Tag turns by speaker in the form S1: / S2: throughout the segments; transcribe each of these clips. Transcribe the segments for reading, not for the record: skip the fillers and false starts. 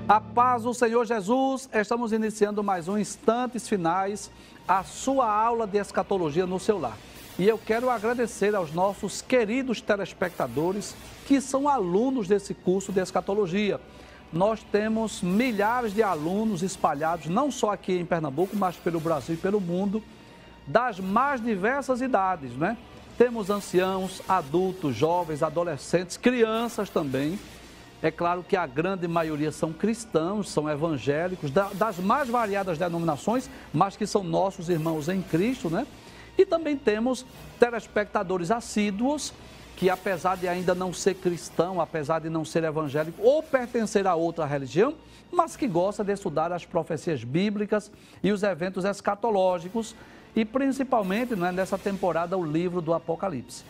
S1: A paz do Senhor Jesus, estamos iniciando mais um Instantes Finais, a sua aula de escatologia no seu lar. E eu quero agradecer aos nossos queridos telespectadores que são alunos desse curso de escatologia. Nós temos milhares de alunos espalhados, não só aqui em Pernambuco, mas pelo Brasil e pelo mundo, das mais diversas idades, né? Temos anciãos, adultos, jovens, adolescentes, crianças também. É claro que a grande maioria são cristãos, são evangélicos, das mais variadas denominações, mas que são nossos irmãos em Cristo, né? E também temos telespectadores assíduos, que apesar de ainda não ser cristão, apesar de não ser evangélico ou pertencer a outra religião, mas que gosta de estudar as profecias bíblicas e os eventos escatológicos, e principalmente, né, nessa temporada, o livro do Apocalipse.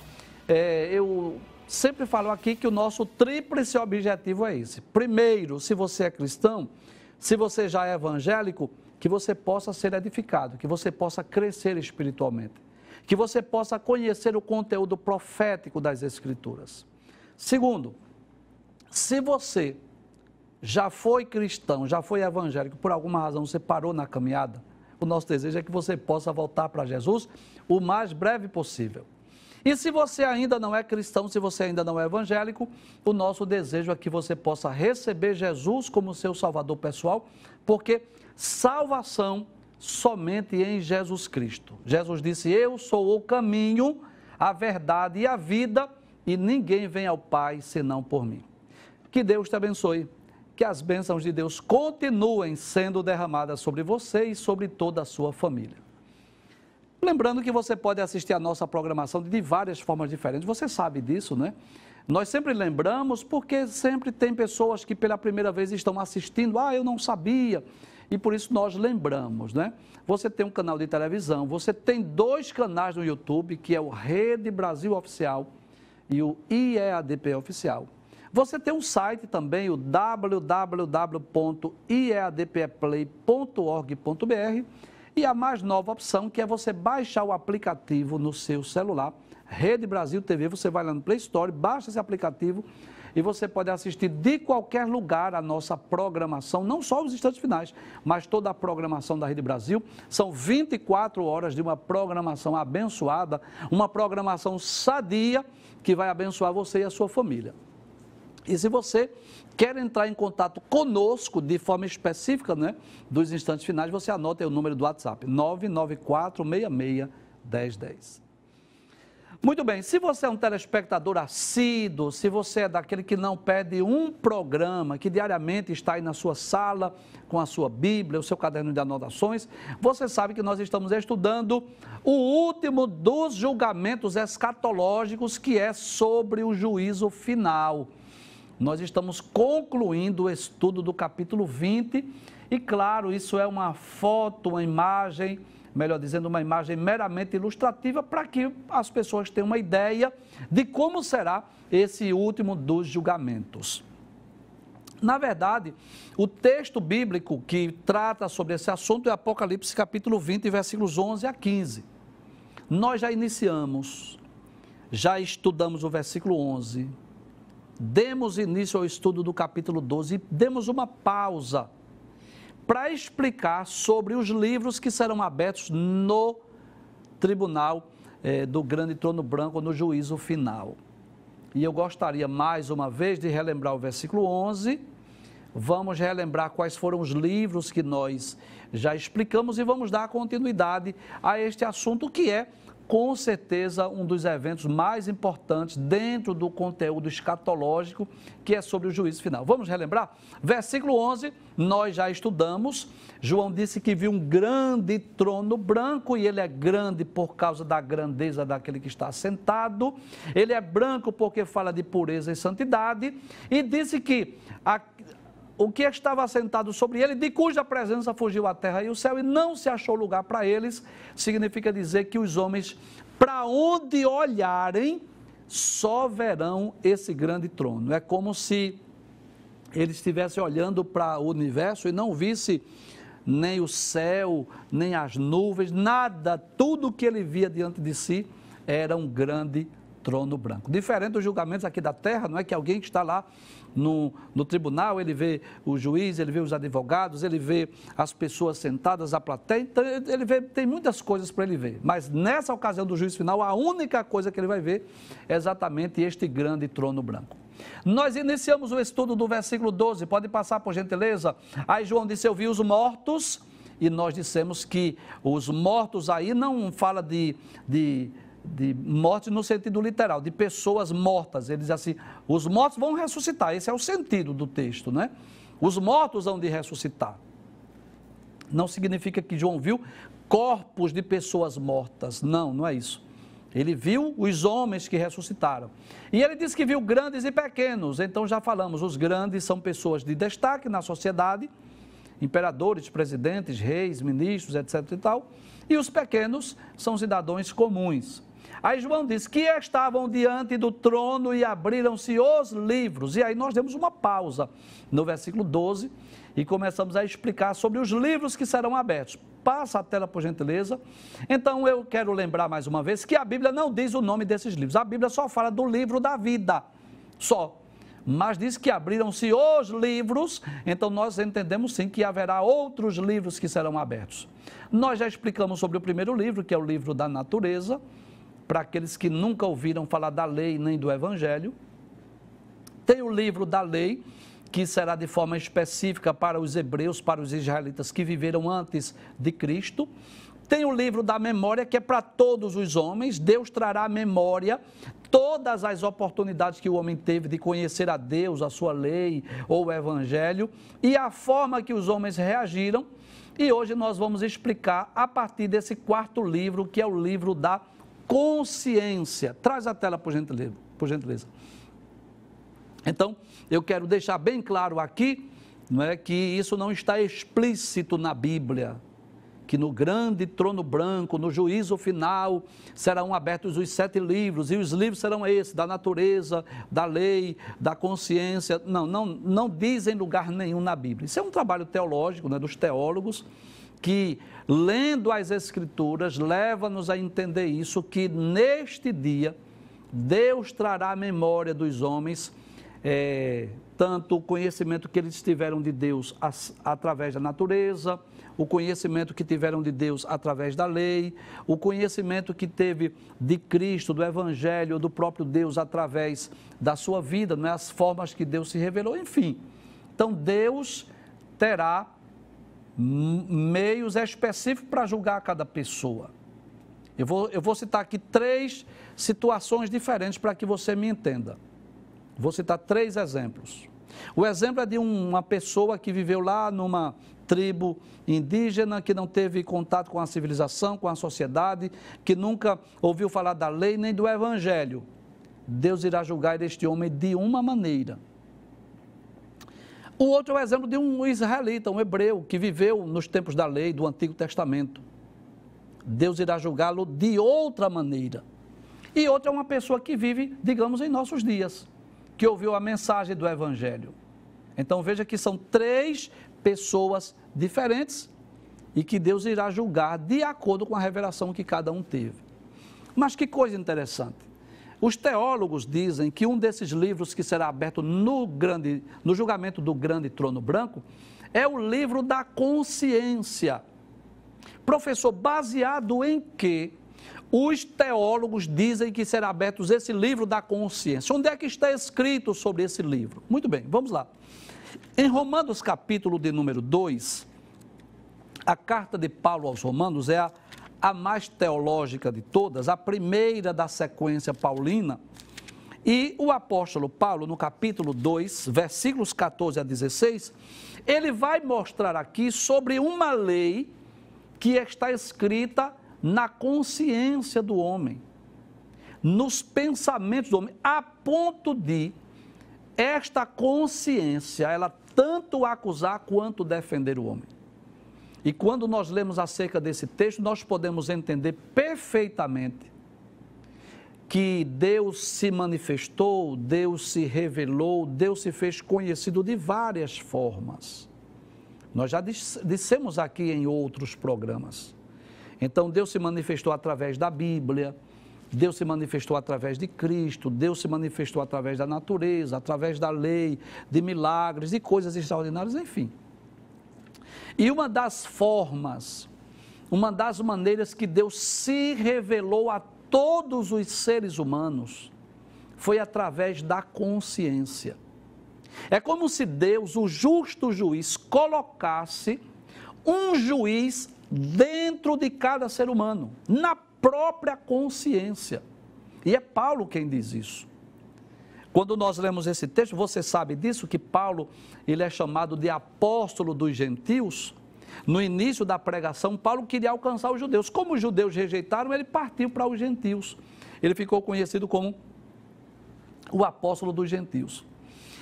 S1: Eu sempre falo aqui que o nosso tríplice objetivo é esse. Primeiro, se você é cristão, se você já é evangélico, que você possa ser edificado, que você possa crescer espiritualmente, que você possa conhecer o conteúdo profético das Escrituras. Segundo, se você já foi cristão, já foi evangélico, por alguma razão você parou na caminhada, o nosso desejo é que você possa voltar para Jesus o mais breve possível. E se você ainda não é cristão, se você ainda não é evangélico, o nosso desejo é que você possa receber Jesus como seu Salvador pessoal, porque salvação somente em Jesus Cristo. Jesus disse: eu sou o caminho, a verdade e a vida, e ninguém vem ao Pai senão por mim. Que Deus te abençoe. Que as bênçãos de Deus continuem sendo derramadas sobre você e sobre toda a sua família. Lembrando que você pode assistir a nossa programação de várias formas diferentes, você sabe disso, né? Nós sempre lembramos porque sempre tem pessoas que pela primeira vez estão assistindo, eu não sabia, e por isso nós lembramos, né? Você tem um canal de televisão, você tem 2 canais no YouTube, que é o Rede Brasil Oficial e o IEADP Oficial. Você tem um site também, o www.iadpeplay.org.br, e a mais nova opção, que é você baixar o aplicativo no seu celular, Rede Brasil TV. Você vai lá no Play Store, baixa esse aplicativo e você pode assistir de qualquer lugar a nossa programação, não só os instantes finais, mas toda a programação da Rede Brasil. São 24 horas de uma programação abençoada, uma programação sadia, que vai abençoar você e a sua família. E se você quer entrar em contato conosco de forma específica, né, dos instantes finais, você anota aí o número do WhatsApp, 994661010. Muito bem, se você é um telespectador assíduo, se você é daquele que não perde um programa, que diariamente está aí na sua sala, com a sua Bíblia, o seu caderno de anotações, você sabe que nós estamos estudando o último dos julgamentos escatológicos, que é sobre o juízo final. Nós estamos concluindo o estudo do capítulo 20 e, claro, isso é uma foto, uma imagem, melhor dizendo, uma imagem meramente ilustrativa para que as pessoas tenham uma ideia de como será esse último dos julgamentos. Na verdade, o texto bíblico que trata sobre esse assunto é Apocalipse capítulo 20, versículos 11 a 15. Nós já iniciamos, já estudamos o versículo 11, demos início ao estudo do capítulo 12 e demos uma pausa para explicar sobre os livros que serão abertos no tribunal do grande trono branco, no juízo final. E eu gostaria mais uma vez de relembrar o versículo 11, vamos relembrar quais foram os livros que nós já explicamos e vamos dar continuidade a este assunto que é, com certeza, um dos eventos mais importantes dentro do conteúdo escatológico, que é sobre o juízo final. Vamos relembrar? Versículo 11, nós já estudamos. João disse que viu um grande trono branco, e ele é grande por causa da grandeza daquele que está sentado. Ele é branco porque fala de pureza e santidade, e disse que o que estava sentado sobre ele, de cuja presença fugiu a terra e o céu, e não se achou lugar para eles, significa dizer que os homens, para onde olharem, só verão esse grande trono. É como se ele estivesse olhando para o universo e não visse nem o céu, nem as nuvens, nada, tudo que ele via diante de si era um grande trono branco. Diferente dos julgamentos aqui da terra, não é que alguém que está lá no tribunal, ele vê o juiz, ele vê os advogados, ele vê as pessoas sentadas, a plateia, então ele vê, tem muitas coisas para ele ver. Mas nessa ocasião do juízo final, a única coisa que ele vai ver é exatamente este grande trono branco. Nós iniciamos o estudo do versículo 12, pode passar por gentileza. Aí João disse, eu vi os mortos, e nós dissemos que os mortos aí não fala de morte no sentido literal, de pessoas mortas. Ele diz assim, os mortos vão ressuscitar, esse é o sentido do texto, né? Os mortos hão de ressuscitar. Não significa que João viu corpos de pessoas mortas, não é isso. Ele viu os homens que ressuscitaram. E ele disse que viu grandes e pequenos, então já falamos, os grandes são pessoas de destaque na sociedade, imperadores, presidentes, reis, ministros, etc. e tal, e os pequenos são cidadãos comuns. Aí João diz que estavam diante do trono e abriram-se os livros. E aí nós demos uma pausa no versículo 12 e começamos a explicar sobre os livros que serão abertos. Passa a tela, por gentileza. Então eu quero lembrar mais uma vez que a Bíblia não diz o nome desses livros. A Bíblia só fala do livro da vida, só. Mas diz que abriram-se os livros, então nós entendemos sim que haverá outros livros que serão abertos. Nós já explicamos sobre o primeiro livro, que é o livro da natureza, para aqueles que nunca ouviram falar da lei nem do evangelho. Tem o livro da lei, que será de forma específica para os hebreus, para os israelitas que viveram antes de Cristo. Tem o livro da memória, que é para todos os homens. Deus trará à memória todas as oportunidades que o homem teve de conhecer a Deus, a sua lei ou o evangelho, e a forma que os homens reagiram. E hoje nós vamos explicar a partir desse quarto livro, que é o livro da consciência. Traz a tela, por gentileza. Então, eu quero deixar bem claro aqui, não é, que isso não está explícito na Bíblia, que no grande trono branco, no juízo final, serão abertos os 7 livros, e os livros serão esses, da natureza, da lei, da consciência. Não diz em lugar nenhum na Bíblia. Isso é um trabalho teológico, né, dos teólogos, que, lendo as Escrituras, leva-nos a entender isso, que neste dia, Deus trará à memória dos homens tanto o conhecimento que eles tiveram de Deus através da natureza, o conhecimento que tiveram de Deus através da lei, o conhecimento que teve de Cristo, do Evangelho, do próprio Deus através da sua vida, né? As formas que Deus se revelou, enfim. Então Deus terá meios específicos para julgar cada pessoa. Eu vou citar aqui 3 situações diferentes para que você me entenda. Vou citar 3 exemplos. O exemplo é de uma pessoa que viveu lá numa tribo indígena, que não teve contato com a civilização, com a sociedade, que nunca ouviu falar da lei nem do evangelho. Deus irá julgar este homem de uma maneira. O outro é o exemplo de um israelita, um hebreu, que viveu nos tempos da lei do Antigo Testamento. Deus irá julgá-lo de outra maneira. E outra é uma pessoa que vive, digamos, em nossos dias, que ouviu a mensagem do Evangelho. Então veja que são 3 pessoas diferentes e que Deus irá julgar de acordo com a revelação que cada um teve. Mas que coisa interessante. Os teólogos dizem que um desses livros que será aberto no julgamento do grande trono branco é o livro da consciência. Professor, baseado em que os teólogos dizem que será aberto esse livro da consciência? Onde é que está escrito sobre esse livro? Muito bem, vamos lá. Em Romanos, capítulo de número 2, a carta de Paulo aos Romanos é a mais teológica de todas, a primeira da sequência paulina. E o apóstolo Paulo, no capítulo 2, versículos 14 a 16, ele vai mostrar aqui sobre uma lei que está escrita na consciência do homem, nos pensamentos do homem, a ponto de esta consciência, ela tanto acusar quanto defender o homem. E quando nós lemos acerca desse texto, nós podemos entender perfeitamente que Deus se manifestou, Deus se revelou, Deus se fez conhecido de várias formas. Nós já dissemos aqui em outros programas. Então, Deus se manifestou através da Bíblia, Deus se manifestou através de Cristo, Deus se manifestou através da natureza, através da lei, de milagres, de coisas extraordinárias, enfim. E uma das formas, uma das maneiras que Deus se revelou a todos os seres humanos foi através da consciência. É como se Deus, o justo juiz, colocasse um juiz dentro de cada ser humano, na própria consciência. E é Paulo quem diz isso. Quando nós lemos esse texto, você sabe disso, que Paulo, ele é chamado de apóstolo dos gentios. No início da pregação, Paulo queria alcançar os judeus. Como os judeus rejeitaram, ele partiu para os gentios. Ele ficou conhecido como o apóstolo dos gentios.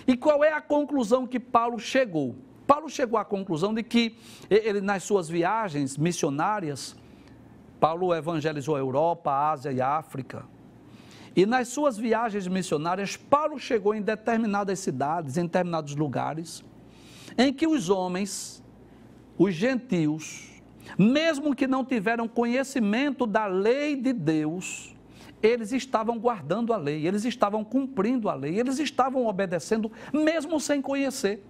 S1: E qual é a conclusão que Paulo chegou? Paulo chegou à conclusão de que ele, nas suas viagens missionárias, Paulo evangelizou a Europa, a Ásia e a África. E nas suas viagens missionárias, Paulo chegou em determinadas cidades, em determinados lugares, em que os homens, os gentios, mesmo que não tiveram conhecimento da lei de Deus, eles estavam guardando a lei, eles estavam cumprindo a lei, eles estavam obedecendo, mesmo sem conhecer.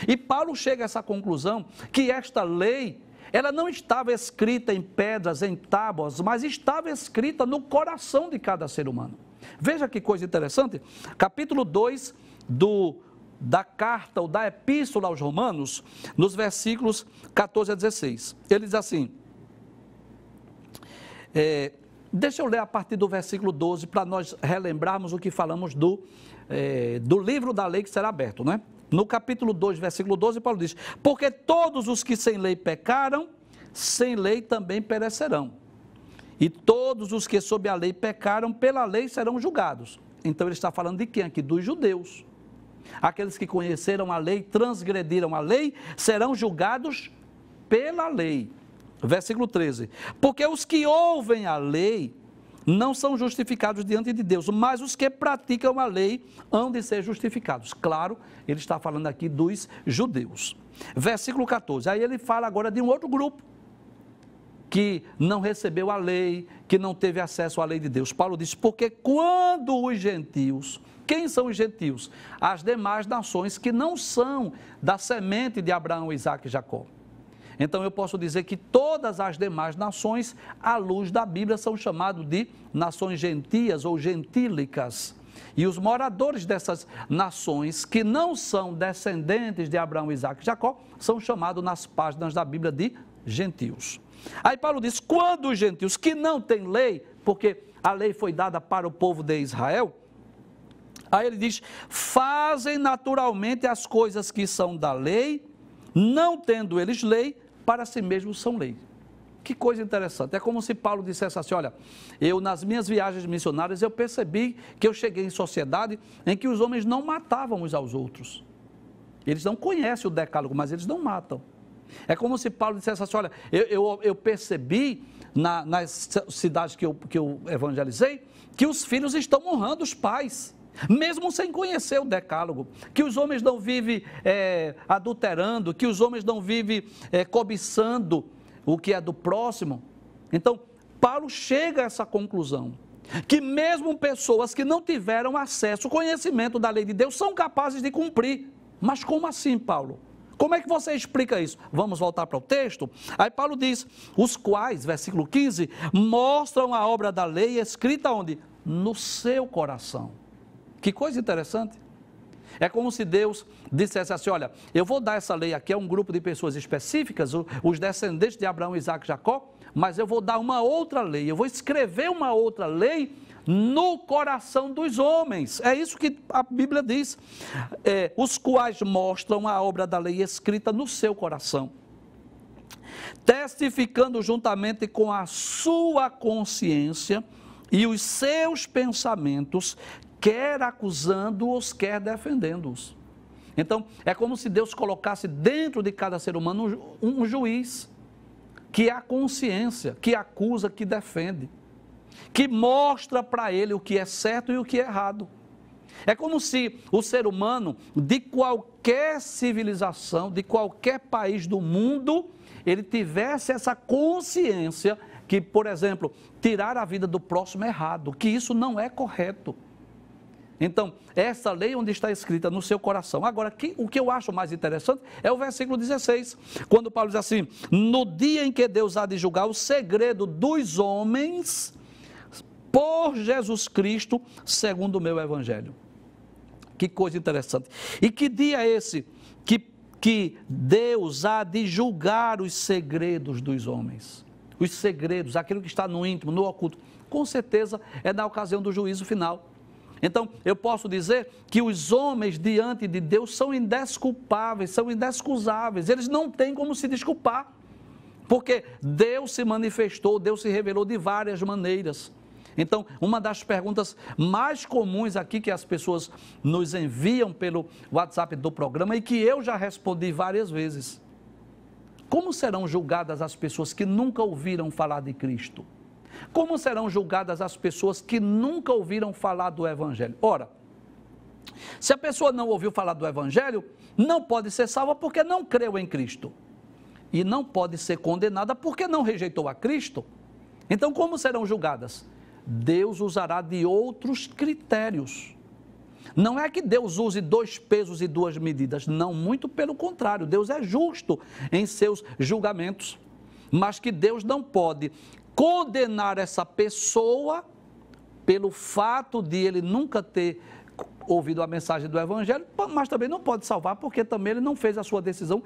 S1: E Paulo chega a essa conclusão que esta lei, ela não estava escrita em pedras, em tábuas, mas estava escrita no coração de cada ser humano. Veja que coisa interessante, capítulo 2 da carta ou da epístola aos Romanos, nos versículos 14 a 16. Ele diz assim, deixa eu ler a partir do versículo 12, para nós relembrarmos o que falamos do livro da lei que será aberto, né? No capítulo 2, versículo 12, Paulo diz, porque todos os que sem lei pecaram, sem lei também perecerão. E todos os que sob a lei pecaram, pela lei serão julgados. Então ele está falando de quem aqui? Dos judeus. Aqueles que conheceram a lei, transgrediram a lei, serão julgados pela lei. Versículo 13, porque os que ouvem a lei não são justificados diante de Deus, mas os que praticam a lei hão de ser justificados. Claro, ele está falando aqui dos judeus. Versículo 14, aí ele fala agora de um outro grupo, que não recebeu a lei, que não teve acesso à lei de Deus. Paulo diz, porque quando os gentios, quem são os gentios? As demais nações que não são da semente de Abraão, Isaque e Jacó. Então eu posso dizer que todas as demais nações, à luz da Bíblia, são chamadas de nações gentias ou gentílicas. E os moradores dessas nações, que não são descendentes de Abraão, Isaque e Jacó, são chamados nas páginas da Bíblia de gentios. Aí Paulo diz, quando os gentios que não têm lei, porque a lei foi dada para o povo de Israel, aí ele diz, fazem naturalmente as coisas que são da lei, não tendo eles lei, para si mesmos são lei. Que coisa interessante, é como se Paulo dissesse assim, olha, eu nas minhas viagens missionárias, eu percebi que eu cheguei em sociedade em que os homens não matavam uns aos outros. Eles não conhecem o decálogo, mas eles não matam. É como se Paulo dissesse assim, olha, eu percebi nas cidades que eu evangelizei, que os filhos estão honrando os pais, mesmo sem conhecer o decálogo, que os homens não vivem adulterando, que os homens não vivem cobiçando o que é do próximo. Então, Paulo chega a essa conclusão, que mesmo pessoas que não tiveram acesso, conhecimento da lei de Deus, são capazes de cumprir. Mas como assim, Paulo? Como é que você explica isso? Vamos voltar para o texto? Aí Paulo diz, os quais, versículo 15, mostram a obra da lei escrita onde? No seu coração. Que coisa interessante. É como se Deus dissesse assim, olha, eu vou dar essa lei aqui a um grupo de pessoas específicas, os descendentes de Abraão, Isaque e Jacó, mas eu vou dar uma outra lei, eu vou escrever uma outra lei no coração dos homens. É isso que a Bíblia diz. Os quais mostram a obra da lei escrita no seu coração, testificando juntamente com a sua consciência e os seus pensamentos, quer acusando-os, quer defendendo-os. Então, é como se Deus colocasse dentro de cada ser humano um juiz, que é a consciência, que acusa, que defende, que mostra para ele o que é certo e o que é errado. É como se o ser humano, de qualquer civilização, de qualquer país do mundo, ele tivesse essa consciência por exemplo, tirar a vida do próximo é errado, que isso não é correto. Então, essa lei onde está escrita no seu coração. Agora, o que eu acho mais interessante é o versículo 16, quando Paulo diz assim: no dia em que Deus há de julgar o segredo dos homens por Jesus Cristo, segundo o meu evangelho. Que coisa interessante. E que dia é esse que Deus há de julgar os segredos dos homens? Os segredos, aquilo que está no íntimo, no oculto. Com certeza é na ocasião do juízo final. Então, eu posso dizer que os homens diante de Deus são indesculpáveis, são inexcusáveis. Eles não têm como se desculpar. Porque Deus se manifestou, Deus se revelou de várias maneiras. Então, uma das perguntas mais comuns aqui que as pessoas nos enviam pelo WhatsApp do programa e que eu já respondi várias vezes: como serão julgadas as pessoas que nunca ouviram falar de Cristo? Como serão julgadas as pessoas que nunca ouviram falar do Evangelho? Ora, se a pessoa não ouviu falar do Evangelho, não pode ser salva porque não creu em Cristo. E não pode ser condenada porque não rejeitou a Cristo. Então, como serão julgadas? Deus usará de outros critérios. Não é que Deus use 2 pesos e 2 medidas, não, muito pelo contrário, Deus é justo em seus julgamentos, mas que Deus não pode condenar essa pessoa pelo fato de ele nunca ter ouvido a mensagem do Evangelho, mas também não pode salvar, porque também ele não fez a sua decisão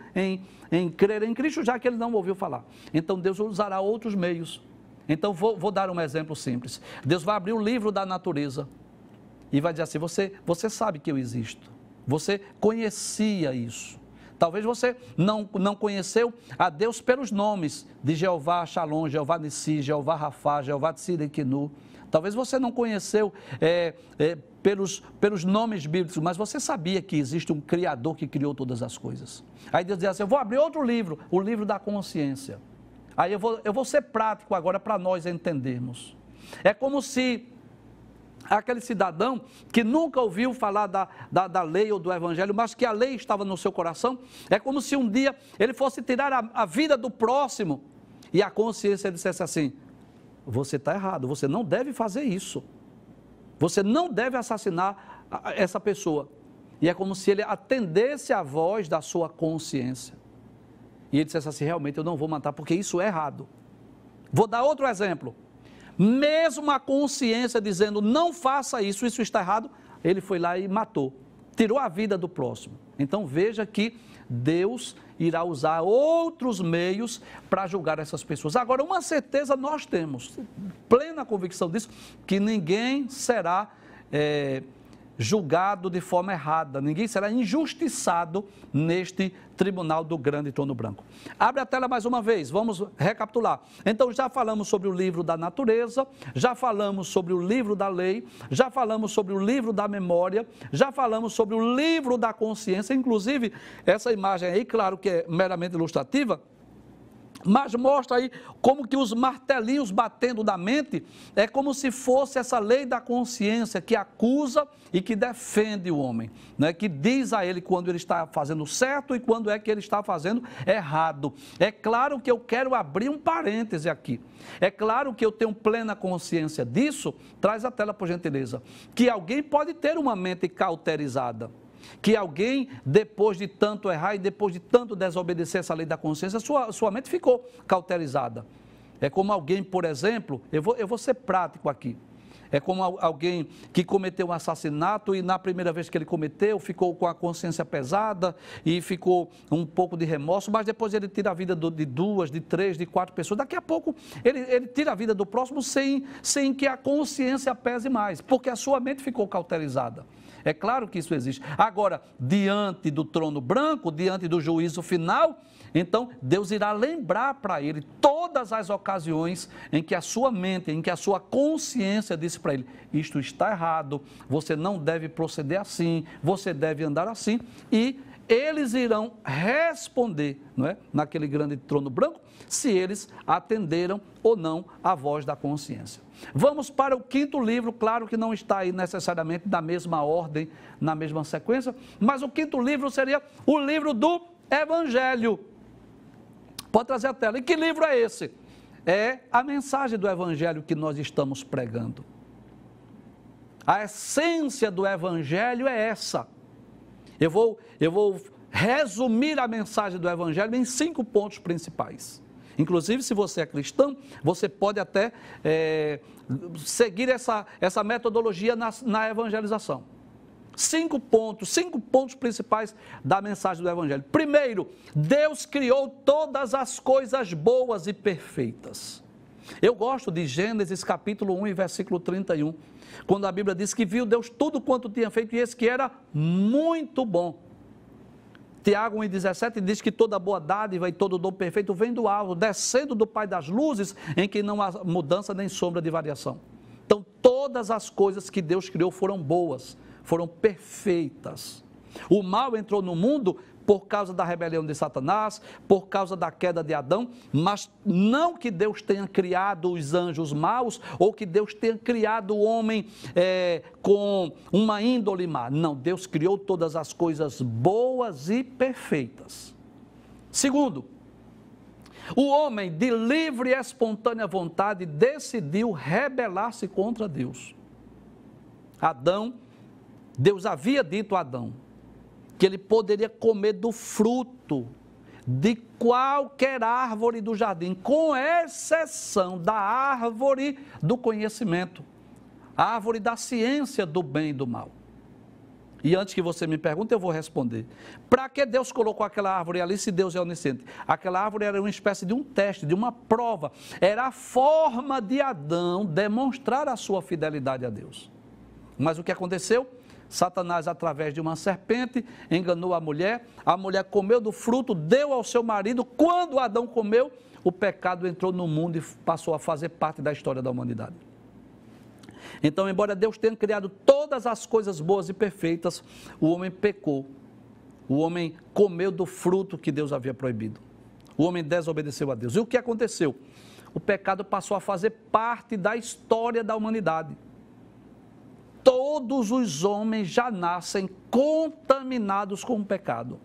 S1: em crer em Cristo, já que ele não ouviu falar. Então Deus usará outros meios. Então, vou dar um exemplo simples. Deus vai abrir o livro da natureza e vai dizer assim: você sabe que eu existo. Você conhecia isso. Talvez você não conheceu a Deus pelos nomes de Jeová Shalom, Jeová Nissi, Jeová Rafá, Jeová Tsidekinu. Talvez você não conheceu pelos nomes bíblicos, mas você sabia que existe um Criador que criou todas as coisas. Aí Deus diz assim: eu vou abrir outro livro, o livro da consciência. Aí eu vou ser prático agora para nós entendermos. É como se aquele cidadão que nunca ouviu falar da lei ou do evangelho, mas que a lei estava no seu coração, é como se um dia ele fosse tirar a vida do próximo e a consciência dissesse assim: você está errado, você não deve fazer isso. Você não deve assassinar essa pessoa. E é como se ele atendesse à voz da sua consciência. E ele dissesse assim: realmente eu não vou matar porque isso é errado. Vou dar outro exemplo. Mesmo a consciência dizendo não faça isso, isso está errado, ele foi lá e matou. Tirou a vida do próximo. Então veja que Deus irá usar outros meios para julgar essas pessoas. Agora, uma certeza nós temos, plena convicção disso, que ninguém será julgado de forma errada, ninguém será injustiçado neste tribunal do grande trono branco. Abre a tela mais uma vez, vamos recapitular. Então já falamos sobre o livro da natureza, já falamos sobre o livro da lei, já falamos sobre o livro da memória, já falamos sobre o livro da consciência, inclusive essa imagem aí, claro que é meramente ilustrativa, mas mostra aí como que os martelinhos batendo na mente é como se fosse essa lei da consciência que acusa e que defende o homem, né? Que diz a ele quando ele está fazendo certo e quando é que ele está fazendo errado. É claro que eu quero abrir um parêntese aqui. É claro que eu tenho plena consciência disso. Traz a tela, por gentileza. Que alguém pode ter uma mente cauterizada. Que alguém, depois de tanto errar e depois de tanto desobedecer essa lei da consciência, sua mente ficou cauterizada. É como alguém, por exemplo, eu vou ser prático aqui. É como alguém que cometeu um assassinato e na primeira vez que ele cometeu, ficou com a consciência pesada e ficou um pouco de remorso, mas depois ele tira a vida de 2, de 3, de 4 pessoas. Daqui a pouco ele tira a vida do próximo sem que a consciência pese mais, porque a sua mente ficou cauterizada. É claro que isso existe. Agora, diante do trono branco, diante do juízo final, então Deus irá lembrar para ele todas as ocasiões em que a sua mente, em que a sua consciência disse para ele: isto está errado, você não deve proceder assim, você deve andar assim, e eles irão responder, não é? Naquele grande trono branco, se eles atenderam ou não à voz da consciência. Vamos para o 5º livro, claro que não está aí necessariamente na mesma ordem, na mesma sequência, mas o 5º livro seria o livro do Evangelho. Pode trazer a tela. E que livro é esse? é a mensagem do Evangelho que nós estamos pregando. A essência do Evangelho é essa. Eu vou resumir a mensagem do Evangelho em 5 pontos principais. Inclusive, se você é cristão, você pode até seguir essa metodologia na evangelização. 5 pontos principais da mensagem do Evangelho. Primeiro, Deus criou todas as coisas boas e perfeitas. Eu gosto de Gênesis capítulo 1 e versículo 31, quando a Bíblia diz que viu Deus tudo quanto tinha feito e esse que era muito bom. Tiago 1,17 diz que toda boa dádiva e todo dom perfeito vem do alto, descendo do Pai das luzes, em que não há mudança nem sombra de variação. Então, todas as coisas que Deus criou foram boas, foram perfeitas. O mal entrou no mundo por causa da rebelião de Satanás, por causa da queda de Adão, mas não que Deus tenha criado os anjos maus, ou que Deus tenha criado o homem com uma índole má. Não, Deus criou todas as coisas boas e perfeitas. Segundo, o homem de livre e espontânea vontade decidiu rebelar-se contra Deus. Deus havia dito a Adão que ele poderia comer do fruto de qualquer árvore do jardim, com exceção da árvore do conhecimento, a árvore da ciência do bem e do mal. E antes que você me pergunte, eu vou responder. Para que Deus colocou aquela árvore ali, se Deus é onisciente? Aquela árvore era uma espécie de um teste, de uma prova. Era a forma de Adão demonstrar a sua fidelidade a Deus. Mas o que aconteceu? Satanás, através de uma serpente, enganou a mulher comeu do fruto, deu ao seu marido. Quando Adão comeu, o pecado entrou no mundo e passou a fazer parte da história da humanidade. Então, embora Deus tenha criado todas as coisas boas e perfeitas, o homem pecou. O homem comeu do fruto que Deus havia proibido. O homem desobedeceu a Deus. E o que aconteceu? O pecado passou a fazer parte da história da humanidade. Todos os homens já nascem contaminados com o pecado.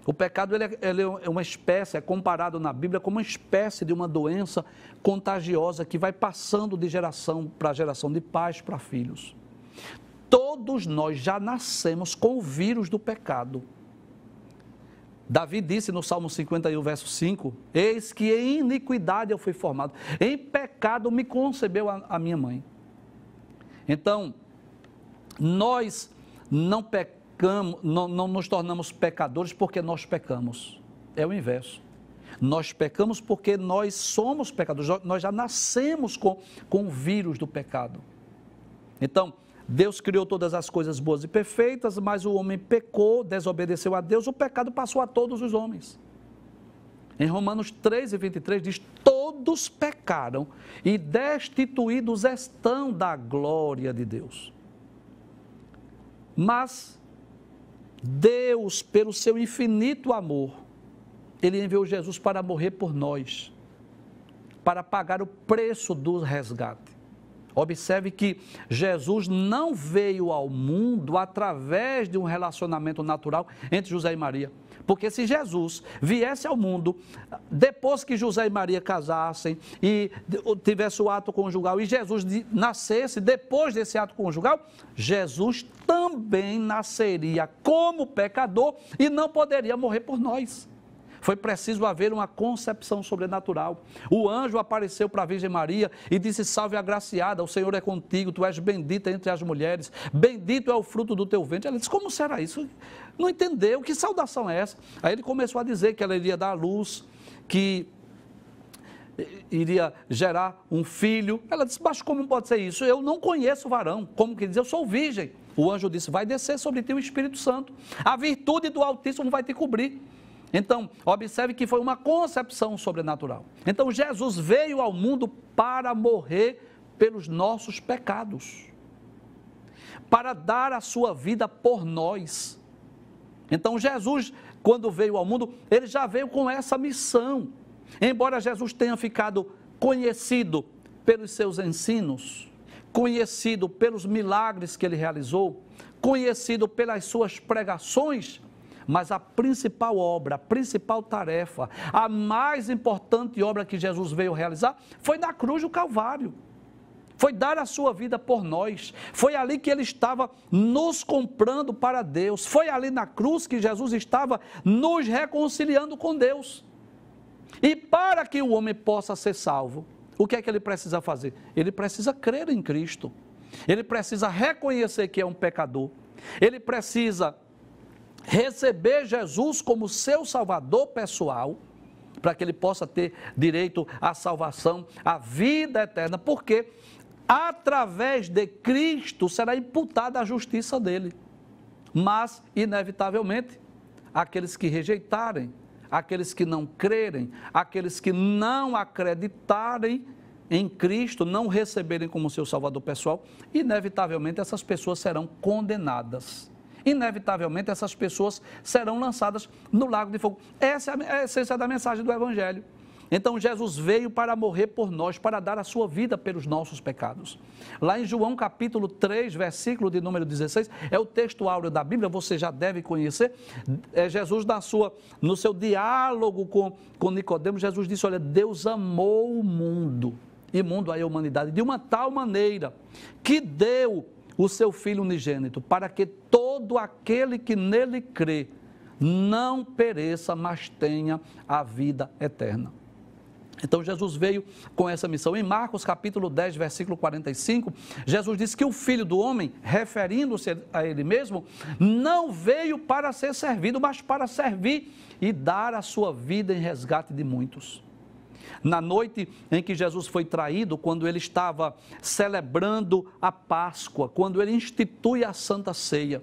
S1: O pecado ele é uma espécie, é comparado na Bíblia como uma espécie de uma doença contagiosa que vai passando de geração para geração, de pais para filhos. Todos nós já nascemos com o vírus do pecado. Davi disse no Salmo 51, verso 5, eis que em iniquidade eu fui formado, em pecado me concebeu a minha mãe. Então, nós não pecamos, não nos tornamos pecadores porque nós pecamos. É o inverso. Nós pecamos porque nós somos pecadores. Nós já nascemos com o vírus do pecado. Então, Deus criou todas as coisas boas e perfeitas, mas o homem pecou, desobedeceu a Deus, o pecado passou a todos os homens. Em Romanos 3 e 23 diz, todos pecaram e destituídos estão da glória de Deus. Mas Deus, pelo seu infinito amor, Ele enviou Jesus para morrer por nós, para pagar o preço do resgate. Observe que Jesus não veio ao mundo através de um relacionamento natural entre José e Maria. Porque se Jesus viesse ao mundo, depois que José e Maria casassem e tivesse o ato conjugal, e Jesus nascesse depois desse ato conjugal, Jesus também nasceria como pecador e não poderia morrer por nós. Foi preciso haver uma concepção sobrenatural. O anjo apareceu para a Virgem Maria e disse, salve agraciada, o Senhor é contigo, tu és bendita entre as mulheres, bendito é o fruto do teu ventre. Ela disse, como será isso? Não entendeu, que saudação é essa? Aí ele começou a dizer que ela iria dar à luz, que iria gerar um filho. Ela disse, mas como pode ser isso? Eu não conheço varão. Como que diz? Eu sou virgem. O anjo disse, vai descer sobre ti o Espírito Santo. A virtude do Altíssimo vai te cobrir. Então, observe que foi uma concepção sobrenatural. Então, Jesus veio ao mundo para morrer pelos nossos pecados, para dar a sua vida por nós. Então, Jesus, quando veio ao mundo, ele já veio com essa missão. Embora Jesus tenha ficado conhecido pelos seus ensinos, conhecido pelos milagres que ele realizou, conhecido pelas suas pregações, mas a principal obra, a principal tarefa, a mais importante obra que Jesus veio realizar foi na cruz do Calvário. Foi dar a sua vida por nós. Foi ali que ele estava nos comprando para Deus. Foi ali na cruz que Jesus estava nos reconciliando com Deus. E para que o homem possa ser salvo, o que é que ele precisa fazer? Ele precisa crer em Cristo. Ele precisa reconhecer que é um pecador. Ele precisa receber Jesus como seu Salvador pessoal, para que ele possa ter direito à salvação, à vida eterna, porque através de Cristo será imputada a justiça dele. Mas, inevitavelmente, aqueles que rejeitarem, aqueles que não crerem, aqueles que não acreditarem em Cristo, não receberem como seu Salvador pessoal, inevitavelmente essas pessoas serão condenadas. Inevitavelmente essas pessoas serão lançadas no lago de fogo. Essa é a essência da mensagem do Evangelho. Então Jesus veio para morrer por nós, para dar a sua vida pelos nossos pecados. Lá em João capítulo 3, versículo de número 16, é o texto áureo da Bíblia, você já deve conhecer. Jesus no seu diálogo com Nicodemo, Jesus disse, olha, Deus amou o mundo, e mundo aí a humanidade, de uma tal maneira que deu o seu Filho unigênito, para que todo aquele que nele crê não pereça, mas tenha a vida eterna. Então Jesus veio com essa missão. Em Marcos capítulo 10, versículo 45, Jesus disse que o Filho do Homem, referindo-se a ele mesmo, não veio para ser servido, mas para servir e dar a sua vida em resgate de muitos. Na noite em que Jesus foi traído, quando ele estava celebrando a Páscoa, quando ele institui a Santa Ceia,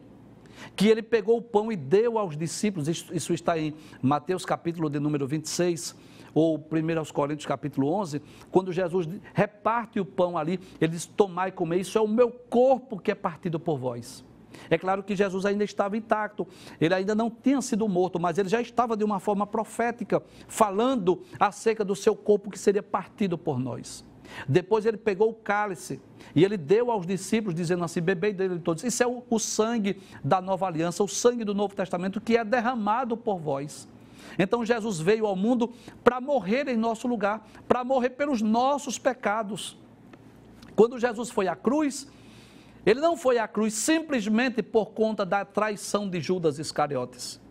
S1: que ele pegou o pão e deu aos discípulos, isso está em Mateus capítulo de número 26, ou 1 Coríntios capítulo 11, quando Jesus reparte o pão ali, ele diz, tomai e comei, isso é o meu corpo que é partido por vós. É claro que Jesus ainda estava intacto, ele ainda não tinha sido morto, mas ele já estava de uma forma profética, falando acerca do seu corpo que seria partido por nós. Depois ele pegou o cálice e ele deu aos discípulos, dizendo assim, bebei dele todos. Isso é o sangue da nova aliança, o sangue do Novo Testamento que é derramado por vós. Então Jesus veio ao mundo para morrer em nosso lugar, para morrer pelos nossos pecados. Quando Jesus foi à cruz, ele não foi à cruz simplesmente por conta da traição de Judas Iscariotes.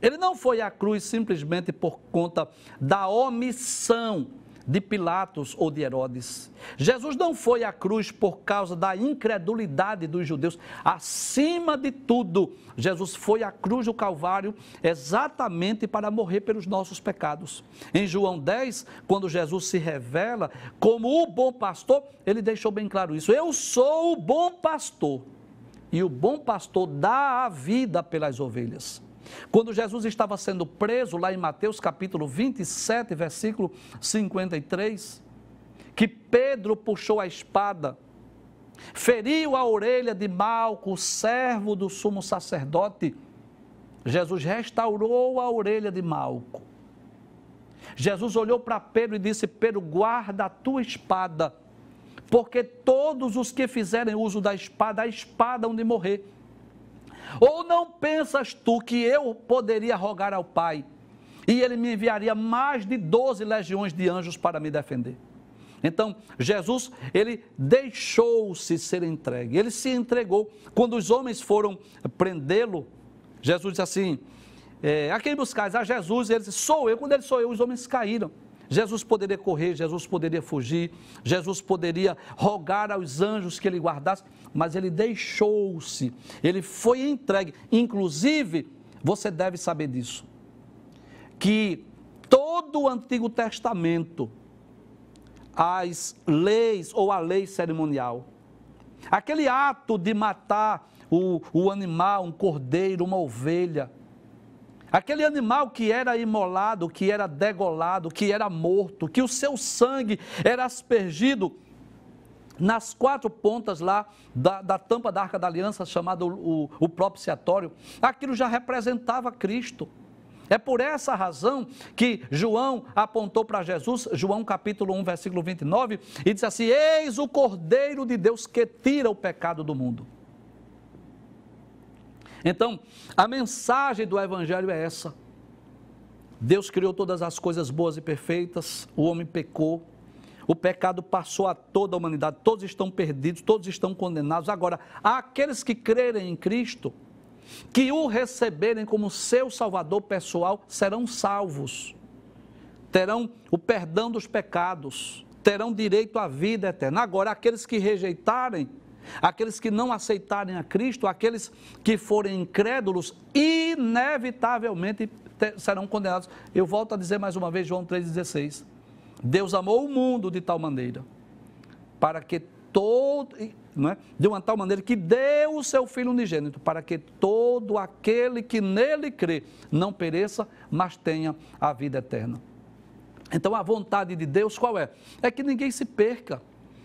S1: Ele não foi à cruz simplesmente por conta da omissão de Pilatos ou de Herodes. Jesus não foi à cruz por causa da incredulidade dos judeus. Acima de tudo, Jesus foi à cruz do Calvário exatamente para morrer pelos nossos pecados. Em João 10, quando Jesus se revela como o bom pastor, ele deixou bem claro isso. Eu sou o bom pastor e o bom pastor dá a vida pelas ovelhas. Quando Jesus estava sendo preso, lá em Mateus capítulo 27, versículo 53, que Pedro puxou a espada, feriu a orelha de Malco, servo do sumo sacerdote, Jesus restaurou a orelha de Malco. Jesus olhou para Pedro e disse, Pedro, guarda a tua espada, porque todos os que fizerem uso da espada, a espada hão de morrer. Ou não pensas tu que eu poderia rogar ao Pai e ele me enviaria mais de 12 legiões de anjos para me defender? Então, Jesus, ele deixou-se ser entregue, ele se entregou. Quando os homens foram prendê-lo, Jesus disse assim, a quem buscais? A Jesus, ele disse, sou eu. Quando ele sou eu, os homens caíram. Jesus poderia correr, Jesus poderia fugir, Jesus poderia rogar aos anjos que ele guardasse, mas ele deixou-se, ele foi entregue. Inclusive, você deve saber disso, que todo o Antigo Testamento, as leis ou a lei cerimonial, aquele ato de matar o animal, um cordeiro, uma ovelha, aquele animal que era imolado, que era degolado, que era morto, que o seu sangue era aspergido nas 4 pontas lá da tampa da Arca da Aliança, chamado o propiciatório, aquilo já representava Cristo. É por essa razão que João apontou para Jesus, João capítulo 1, versículo 29, e disse assim, eis o Cordeiro de Deus que tira o pecado do mundo. Então, a mensagem do Evangelho é essa. Deus criou todas as coisas boas e perfeitas, o homem pecou, o pecado passou a toda a humanidade, todos estão perdidos, todos estão condenados. Agora, aqueles que crerem em Cristo, que o receberem como seu Salvador pessoal, serão salvos, terão o perdão dos pecados, terão direito à vida eterna. Agora, aqueles que rejeitarem, aqueles que não aceitarem a Cristo, aqueles que forem incrédulos, inevitavelmente serão condenados. Eu volto a dizer mais uma vez, João 3,16. Deus amou o mundo de tal maneira, para que todo, não é? De uma tal maneira que deu o seu Filho unigênito, para que todo aquele que nele crê não pereça, mas tenha a vida eterna. Então a vontade de Deus qual é? É que ninguém se perca,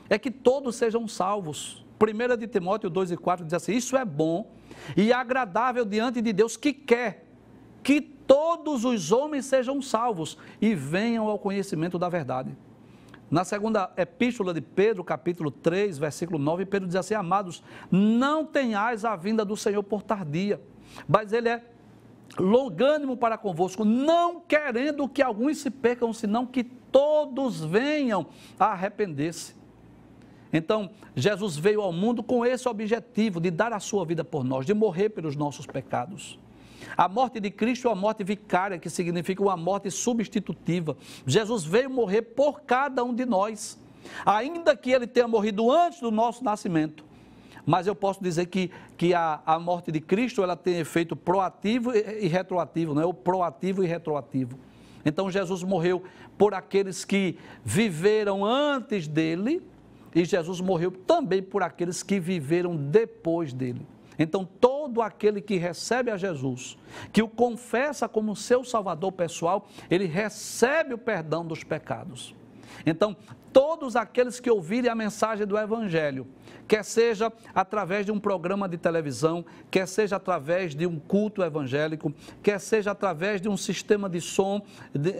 S1: é que todos sejam salvos. 1 de Timóteo 2,4 diz assim: isso é bom e agradável diante de Deus, que quer que todos os homens sejam salvos e venham ao conhecimento da verdade. Na segunda epístola de Pedro, capítulo 3, versículo 9, Pedro diz assim: amados, não tenhais a vinda do Senhor por tardia, mas ele é longânimo para convosco, não querendo que alguns se percam, senão que todos venham a arrepender-se. Então, Jesus veio ao mundo com esse objetivo de dar a sua vida por nós, de morrer pelos nossos pecados. A morte de Cristo é uma morte vicária, que significa uma morte substitutiva. Jesus veio morrer por cada um de nós, ainda que ele tenha morrido antes do nosso nascimento. Mas eu posso dizer que a morte de Cristo, ela tem efeito proativo e retroativo, não é? O proativo e retroativo. Então Jesus morreu por aqueles que viveram antes dele, e Jesus morreu também por aqueles que viveram depois dele. Então, todo aquele que recebe a Jesus, que o confessa como seu Salvador pessoal, ele recebe o perdão dos pecados. Então, todos aqueles que ouvirem a mensagem do Evangelho, quer seja através de um programa de televisão, quer seja através de um culto evangélico, quer seja através de um sistema de som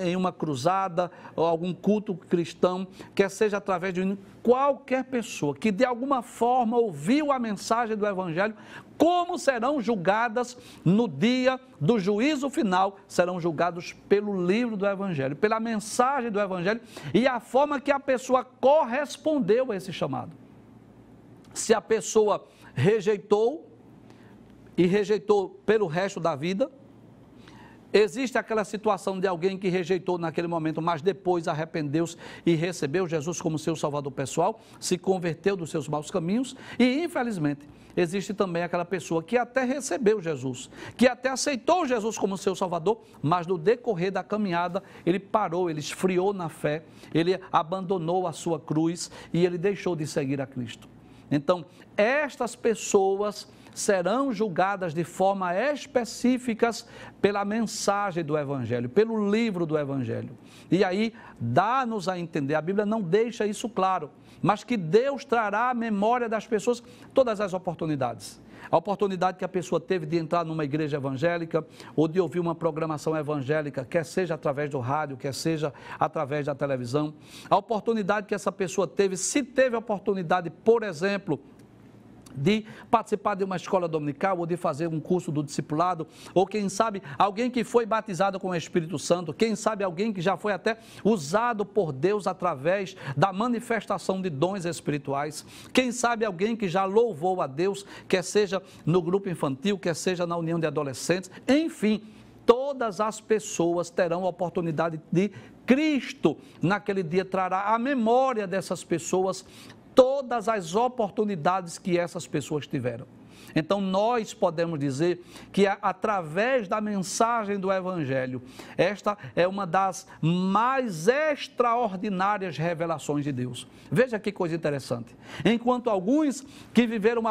S1: em uma cruzada ou algum culto cristão, quer seja através de qualquer pessoa que de alguma forma ouviu a mensagem do Evangelho, como serão julgadas no dia do juízo final, serão julgados pelo livro do Evangelho, pela mensagem do Evangelho e a forma que a pessoa correspondeu a esse chamado. Se a pessoa rejeitou e rejeitou pelo resto da vida, existe aquela situação de alguém que rejeitou naquele momento, mas depois arrependeu-se e recebeu Jesus como seu Salvador pessoal, se converteu dos seus maus caminhos e, infelizmente, existe também aquela pessoa que até recebeu Jesus, que até aceitou Jesus como seu Salvador, mas no decorrer da caminhada ele parou, ele esfriou na fé, ele abandonou a sua cruz e ele deixou de seguir a Cristo. Então, estas pessoas serão julgadas de forma específica pela mensagem do Evangelho, pelo livro do Evangelho. E aí, dá-nos a entender, a Bíblia não deixa isso claro, mas que Deus trará à memória das pessoas todas as oportunidades. A oportunidade que a pessoa teve de entrar numa igreja evangélica ou de ouvir uma programação evangélica, quer seja através do rádio, quer seja através da televisão. A oportunidade que essa pessoa teve, se teve a oportunidade, por exemplo, de participar de uma escola dominical ou de fazer um curso do discipulado, ou quem sabe alguém que foi batizado com o Espírito Santo, quem sabe alguém que já foi até usado por Deus através da manifestação de dons espirituais, quem sabe alguém que já louvou a Deus, quer seja no grupo infantil, quer seja na união de adolescentes, enfim, todas as pessoas terão a oportunidade de Cristo, naquele dia trará à memória dessas pessoas todas as oportunidades que essas pessoas tiveram. Então, nós podemos dizer que através da mensagem do Evangelho, esta é uma das mais extraordinárias revelações de Deus. Veja que coisa interessante. Enquanto alguns que viveram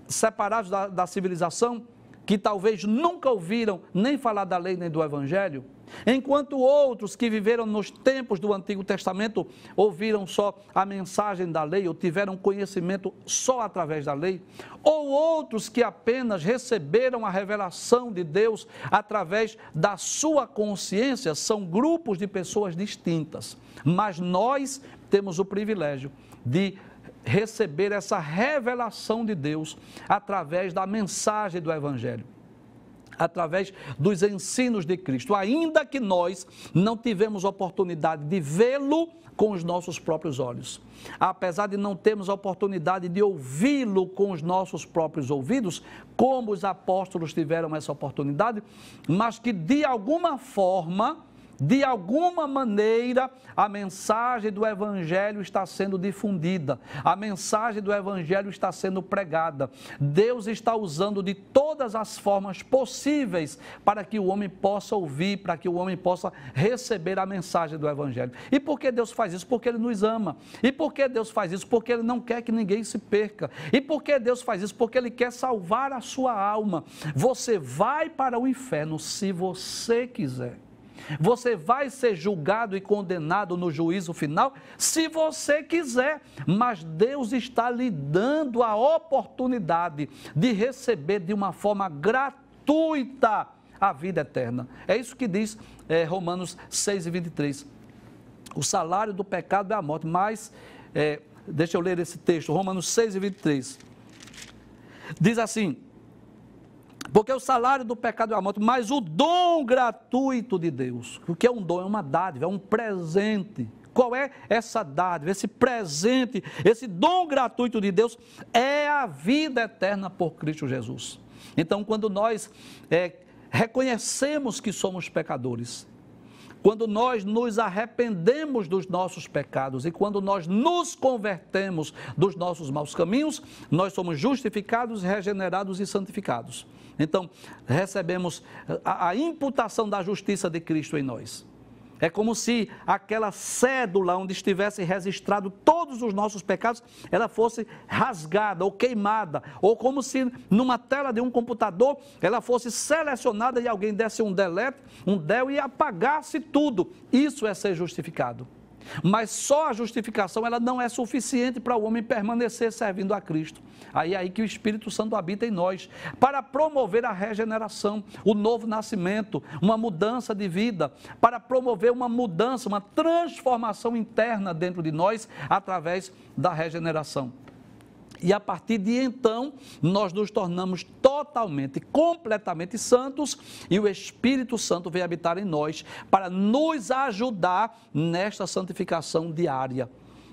S1: separados da civilização, que talvez nunca ouviram nem falar da lei nem do Evangelho, enquanto outros que viveram nos tempos do Antigo Testamento ouviram só a mensagem da lei ou tiveram conhecimento só através da lei, ou outros que apenas receberam a revelação de Deus através da sua consciência, são grupos de pessoas distintas. Mas nós temos o privilégio de receber essa revelação de Deus através da mensagem do Evangelho, através dos ensinos de Cristo, ainda que nós não tivemos oportunidade de vê-lo com os nossos próprios olhos. Apesar de não termos a oportunidade de ouvi-lo com os nossos próprios ouvidos, como os apóstolos tiveram essa oportunidade, mas que de alguma forma, de alguma maneira, a mensagem do Evangelho está sendo difundida, a mensagem do Evangelho está sendo pregada. Deus está usando de todas as formas possíveis para que o homem possa ouvir, para que o homem possa receber a mensagem do Evangelho. E por que Deus faz isso? Porque Ele nos ama. E por que Deus faz isso? Porque Ele não quer que ninguém se perca. E por que Deus faz isso? Porque Ele quer salvar a sua alma. Você vai para o inferno se você quiser. Você vai ser julgado e condenado no juízo final se você quiser, mas Deus está lhe dando a oportunidade de receber de uma forma gratuita a vida eterna. É isso que diz Romanos 6:23. O salário do pecado é a morte, mas, deixa eu ler esse texto, Romanos 6:23. Diz assim: porque o salário do pecado é a morte, mas o dom gratuito de Deus. O que é um dom? É uma dádiva, é um presente. Qual é essa dádiva, esse presente, esse dom gratuito de Deus? É a vida eterna por Cristo Jesus. Então, quando nós reconhecemos que somos pecadores, quando nós nos arrependemos dos nossos pecados e quando nós nos convertemos dos nossos maus caminhos, nós somos justificados, regenerados e santificados. Então, recebemos a imputação da justiça de Cristo em nós. É como se aquela cédula onde estivesse registrado todos os nossos pecados, ela fosse rasgada ou queimada, ou como se numa tela de um computador, ela fosse selecionada e alguém desse um delete, um del e apagasse tudo. Isso é ser justificado. Mas só a justificação ela não é suficiente para o homem permanecer servindo a Cristo. Aí é aí que o Espírito Santo habita em nós, para promover a regeneração, o novo nascimento, uma mudança de vida, para promover uma mudança, uma transformação interna dentro de nós, através da regeneração. E a partir de então, nós nos tornamos totalmente, completamente santos e o Espírito Santo vem habitar em nós para nos ajudar nesta santificação diária.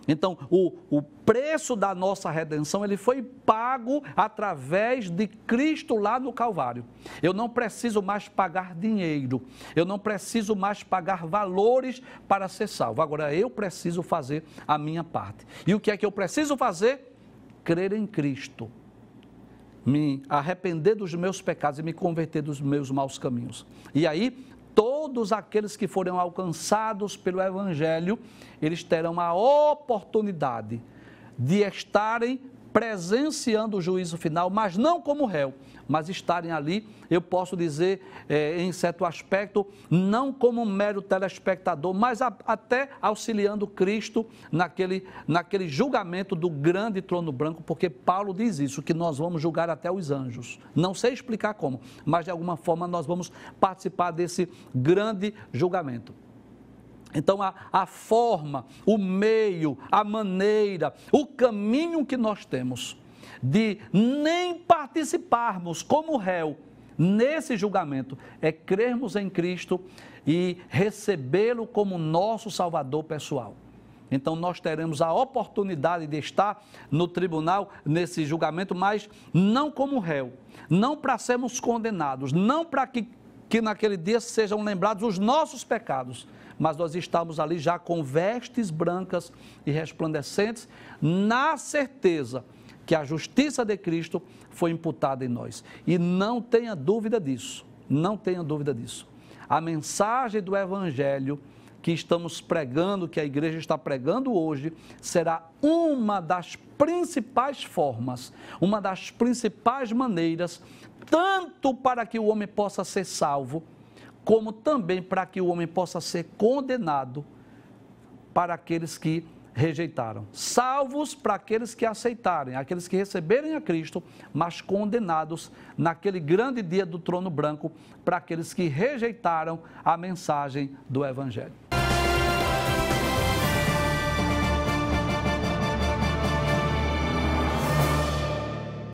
S1: Então, o preço da nossa redenção, ele foi pago através de Cristo lá no Calvário. Eu não preciso mais pagar dinheiro, eu não preciso mais pagar valores para ser salvo. Agora, eu preciso fazer a minha parte. E o que é que eu preciso fazer? Crer em Cristo, me arrepender dos meus pecados e me converter dos meus maus caminhos. E aí, todos aqueles que forem alcançados pelo Evangelho, eles terão a oportunidade de estarem presenciando o juízo final, mas não como réu, mas estarem ali, eu posso dizer, em certo aspecto, não como um mero telespectador, mas até auxiliando Cristo naquele julgamento do grande trono branco, porque Paulo diz isso, que nós vamos julgar até os anjos. Não sei explicar como, mas de alguma forma nós vamos participar desse grande julgamento. Então, a forma, o meio, a maneira, o caminho que nós temos de nem participarmos como réu nesse julgamento é crermos em Cristo e recebê-lo como nosso Salvador pessoal. Então, nós teremos a oportunidade de estar no tribunal, nesse julgamento, mas não como réu, não para sermos condenados, não para que naquele dia sejam lembrados os nossos pecados, mas nós estamos ali já com vestes brancas e resplandecentes, na certeza que a justiça de Cristo foi imputada em nós. E não tenha dúvida disso, não tenha dúvida disso. A mensagem do Evangelho que estamos pregando, que a igreja está pregando hoje, será uma das principais formas, uma das principais maneiras, tanto para que o homem possa ser salvo, como também para que o homem possa ser condenado para aqueles que rejeitaram. Salvos para aqueles que aceitarem, aqueles que receberem a Cristo, mas condenados naquele grande dia do trono branco para aqueles que rejeitaram a mensagem do Evangelho.